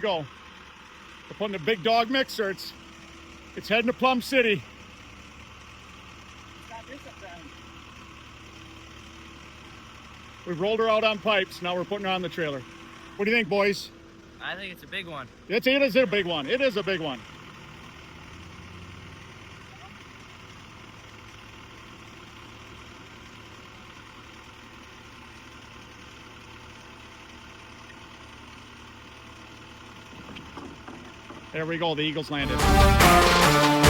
go. We're putting the big dog mixer. It's heading to Plum City. We've rolled her out on pipes. Now we're putting her on the trailer. What do you think, boys? I think it's a big one. It is a big one. It is a big one. There we go. The Eagles landed.